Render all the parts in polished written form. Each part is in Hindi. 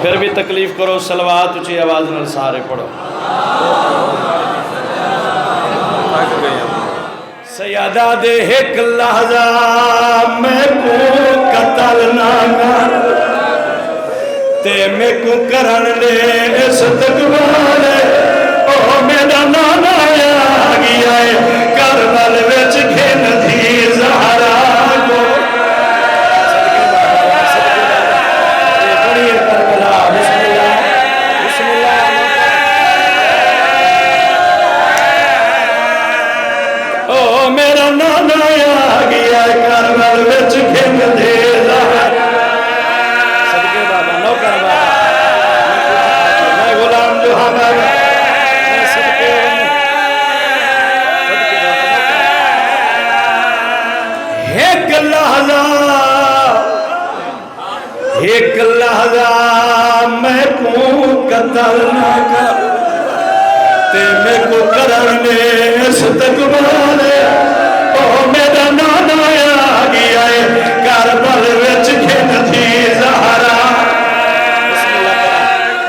फिर भी तकलीफ करो, सलवात ऊंची आवाज में सारे पढ़ो। सयादा दे एक लहजा मैं को कतल ना कर ते मैं को करन ले इस तकवाले ओ मेरा नाना आ गया है करबल विच घिन दी ज़हरा को बड़ी करबला बिस्मिल्लाह बिस्मिल्लाह ओ मेरा नाना आ गया है करबल विच घिन दी ज़हरा सदके बाबा नो कर बाबा मैं गुलाम जो हाँ बाबा एक लहजा मैं को कतल ना कर ते मैं को करन ले इस तकवाले ओ मेरा नाना आ गया है करबल विच घिन दी ज़हरा।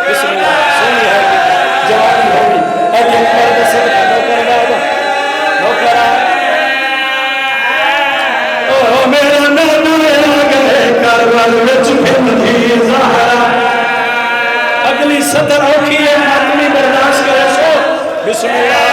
बिस्मिल्लाह सुनी है जवानी होगी अजे मर्द सदका नौकर बाबा नौकर ओ मेरा नाना आ गए करबल विच घिन दी ज़हरा। अगली सदर औखी है आदमी बर्दाश्त करे सो बिस्मिल्लाह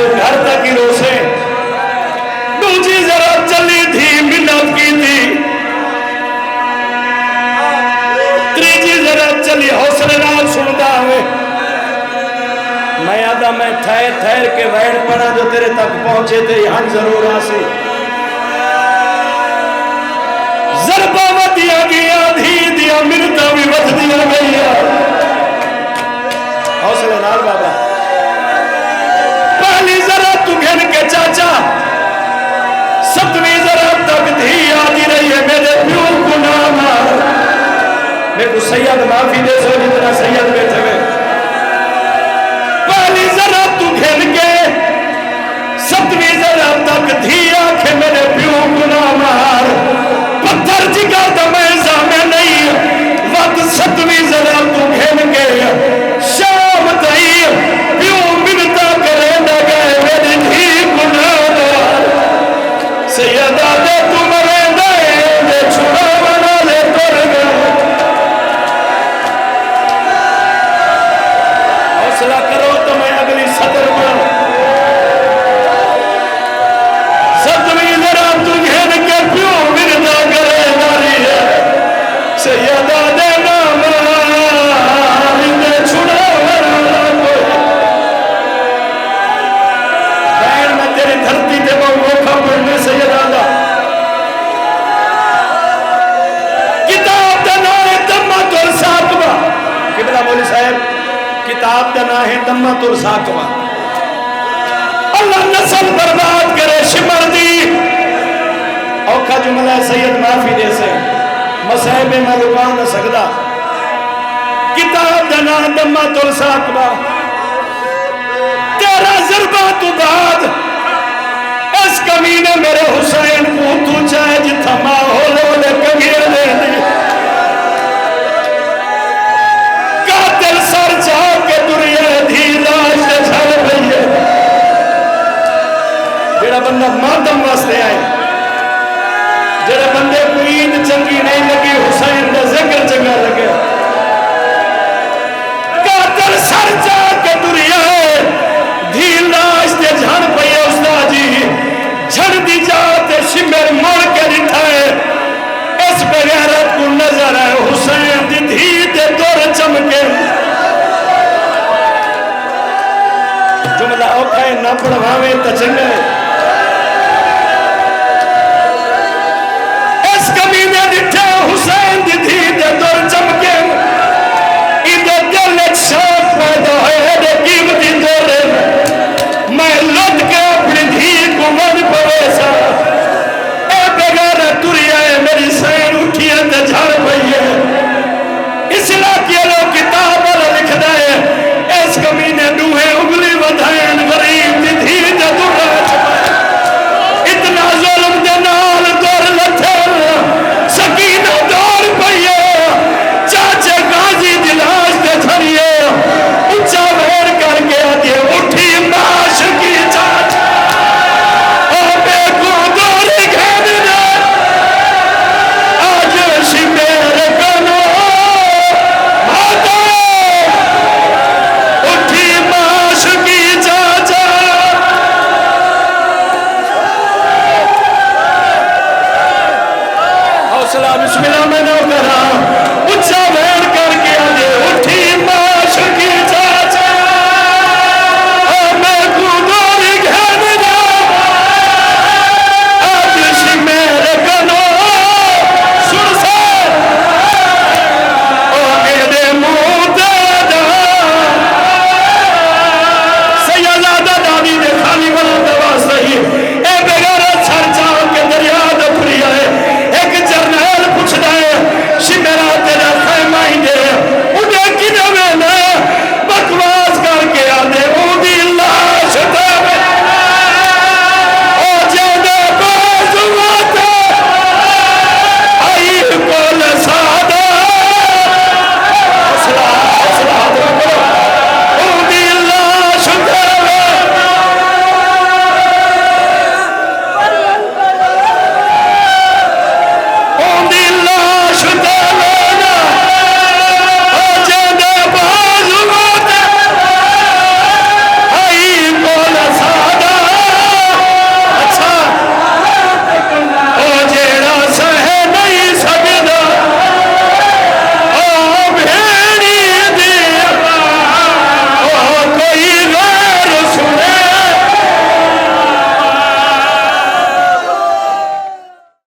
तो घर तक ही रोसे। दूजी जरा चली थी मिन्नत की थी, तीजी जरा चली हौसले नाल सुनता हुए। मैं आदा मैं ठहर ठहर के वैन पड़ा जो तेरे तक पहुंचे तेरी हन जरूर आसी। जरबा वधिया गया धी दिया मिन्नतां भी वधदियां गईयां। हौसले नाल बाबा। पहली जरा तू घिन के चाचा, सतवीं जरा तक धी आती रही है मेरे प्यो को ना मार। मेरे को सैयद माफी दे सो जितना सैयद बैठे हुए। पहली जरा तू घिन के, सतवीं जरा तक धी आखे मेरे प्यो को ना मार। पत्थर जिगर दमेजा में नहीं वक्त सतवीं जरा तू घिन के, शाम तई प्यो मिन्नता करे न गए मेरी धी को ना मार। सैयदा दे तू मरे दे छुड़ा बना ले तुर गए। हौसला करो तो मैं अगली सदर में। सतवीं जरा तू घेर के प्यो मिन्नता करे नारी है। सैयदा दे नाम छुड़ा बना कोई। बहन मैं तेरी धरती पे वो मौका पढ़ने सैयदा दा किताब का नाम है दम्मातुल साकवा। किबला मौलवी साहब किताब का नाम है दम्मातुल साकवा। अल्लाह नस्ल बर्बाद करे शिमर दी। औखा जुमला सैयद माफी दे से मसाइब में रुका न सकदा। किताब का नाम दम्मातुल साकवा। तेरा जरबा तू बाद इस कमीने मेरे हुसैन को तू चाहे जिथा माहौल वाले कमीर दे दी। कातिल सर चाह के दुनिया धी लाश से झड़ रही है। जेड़ा बंदा मातम वास्ते आए, जेड़ा बंदे को ईद चंगी नहीं लगी हुसैन का जिक्र चंगा लगे। कातिल सर चाह के दुनिया धी लाश से झड़ पई है। उस्ताद जी झड़ दी जाते शिमर मोड़ के दिखाए इस बगैरत को नजर है हुसैन दी धी दे दौर चमके। जुमला औखा है ना पढ़वावे तो चंगा है।